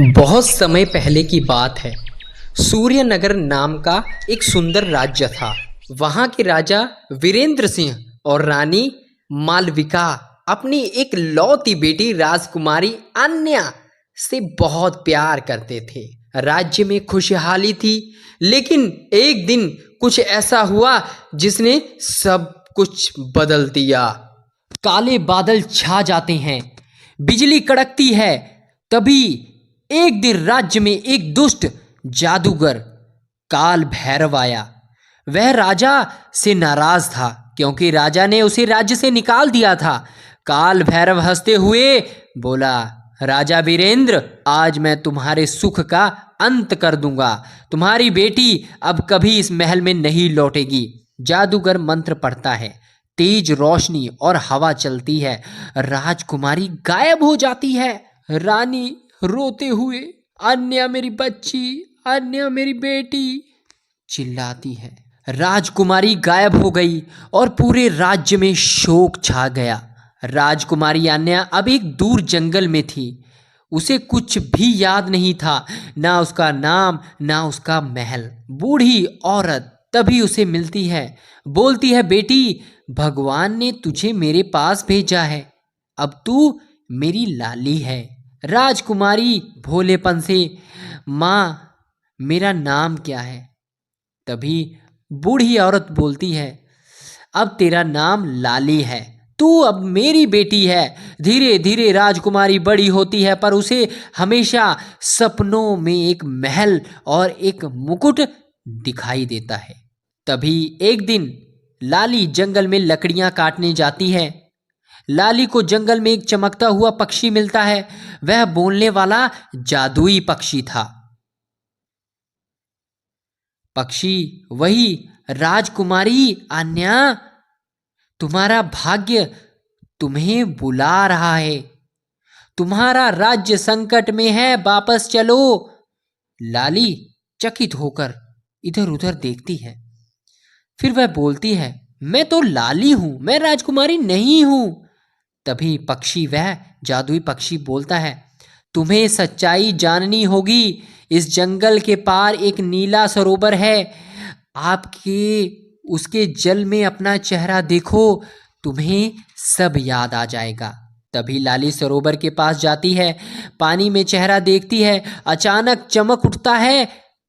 बहुत समय पहले की बात है। सूर्यनगर नाम का एक सुंदर राज्य था। वहाँ के राजा वीरेंद्र सिंह और रानी मालविका अपनी एक लौती बेटी राजकुमारी अन्या से बहुत प्यार करते थे। राज्य में खुशहाली थी, लेकिन एक दिन कुछ ऐसा हुआ जिसने सब कुछ बदल दिया। काले बादल छा जाते हैं, बिजली कड़कती है। तभी एक दिन राज्य में एक दुष्ट जादूगर काल भैरव आया। वह राजा से नाराज था क्योंकि राजा ने उसे राज्य से निकाल दिया था। काल भैरव हंसते हुए बोला, राजा वीरेंद्र, आज मैं तुम्हारे सुख का अंत कर दूंगा। तुम्हारी बेटी अब कभी इस महल में नहीं लौटेगी। जादूगर मंत्र पढ़ता है, तेज रोशनी और हवा चलती है। राजकुमारी गायब हो जाती है। रानी रोते हुए, अन्या मेरी बच्ची, अन्या मेरी बेटी, चिल्लाती है। राजकुमारी गायब हो गई और पूरे राज्य में शोक छा गया। राजकुमारी अन्या अब एक दूर जंगल में थी। उसे कुछ भी याद नहीं था, ना उसका नाम, ना उसका महल। बूढ़ी औरत तभी उसे मिलती है, बोलती है, बेटी, भगवान ने तुझे मेरे पास भेजा है। अब तू मेरी लाली है। राजकुमारी भोलेपन से, माँ, मेरा नाम क्या है? तभी बूढ़ी औरत बोलती है, अब तेरा नाम लाली है, तू अब मेरी बेटी है। धीरे धीरे राजकुमारी बड़ी होती है, पर उसे हमेशा सपनों में एक महल और एक मुकुट दिखाई देता है। तभी एक दिन लाली जंगल में लकड़ियां काटने जाती है। लाली को जंगल में एक चमकता हुआ पक्षी मिलता है। वह बोलने वाला जादुई पक्षी था। पक्षी वही, राजकुमारी अन्या, तुम्हारा भाग्य तुम्हें बुला रहा है। तुम्हारा राज्य संकट में है, वापस चलो। लाली चकित होकर इधर उधर देखती है। फिर वह बोलती है, मैं तो लाली हूं, मैं राजकुमारी नहीं हूं। तभी पक्षी, वह जादुई पक्षी, बोलता है, तुम्हें सच्चाई जाननी होगी। इस जंगल के पार एक नीला सरोवर है। आपके उसके जल में अपना चेहरा देखो, तुम्हें सब याद आ जाएगा। तभी लाली सरोवर के पास जाती है, पानी में चेहरा देखती है। अचानक चमक उठता है,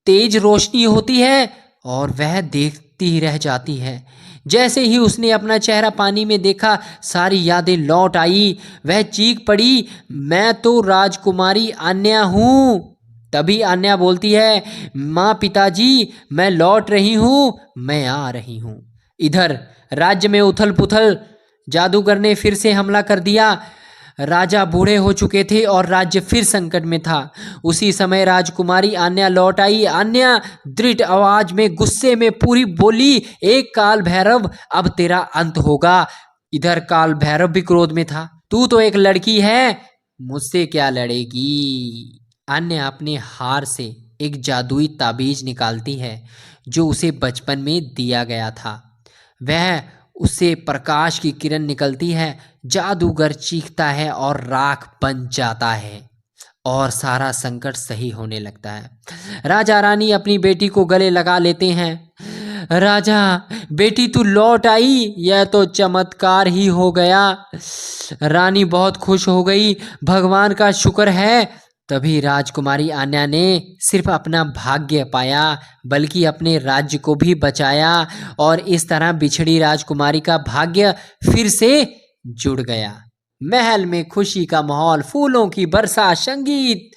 तेज रोशनी होती है और वह देखती ही रह जाती है। जैसे ही उसने अपना चेहरा पानी में देखा, सारी यादें लौट आई। वह चीख पड़ी, मैं तो राजकुमारी अन्या हूँ। तभी अन्या बोलती है, माँ, पिताजी, मैं लौट रही हूँ, मैं आ रही हूँ। इधर राज्य में उथल पुथल। जादूगर ने फिर से हमला कर दिया। राजा बूढ़े हो चुके थे और राज्य फिर संकट में था। उसी समय राजकुमारी अन्या लौट आई। अन्या दृढ़ आवाज में, गुस्से में पूरी बोली, एक काल भैरव, अब तेरा अंत होगा। इधर काल भैरव भी क्रोध में था, तू तो एक लड़की है, मुझसे क्या लड़ेगी? अन्या अपने हार से एक जादुई ताबीज निकालती है जो उसे बचपन में दिया गया था। वह उससे प्रकाश की किरण निकलती है। जादूगर चीखता है और राख बन जाता है और सारा संकट सही होने लगता है। राजा रानी अपनी बेटी को गले लगा लेते हैं। राजा, बेटी तू लौट आई, यह तो चमत्कार ही हो गया। रानी बहुत खुश हो गई, भगवान का शुक्र है। तभी राजकुमारी अन्या ने सिर्फ अपना भाग्य पाया, बल्कि अपने राज्य को भी बचाया और इस तरह बिछड़ी राजकुमारी का भाग्य फिर से जुड़ गया। महल में खुशी का माहौल, फूलों की वर्षा, संगीत,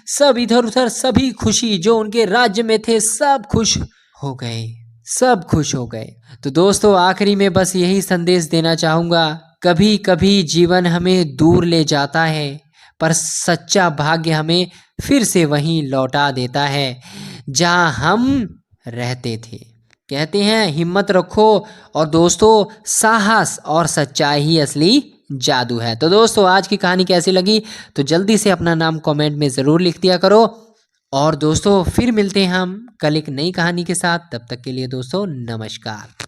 सब इधर उधर, सभी खुशी जो उनके राज्य में थे, सब खुश हो गए, सब खुश हो गए। तो दोस्तों, आखिरी में बस यही संदेश देना चाहूँगा, कभी कभी जीवन हमें दूर ले जाता है, पर सच्चा भाग्य हमें फिर से वहीं लौटा देता है जहां हम रहते थे। कहते हैं, हिम्मत रखो, और दोस्तों, साहस और सच्चाई ही असली जादू है। तो दोस्तों, आज की कहानी कैसी लगी तो जल्दी से अपना नाम कमेंट में ज़रूर लिख दिया करो। और दोस्तों, फिर मिलते हैं हम कल एक नई कहानी के साथ। तब तक के लिए दोस्तों, नमस्कार।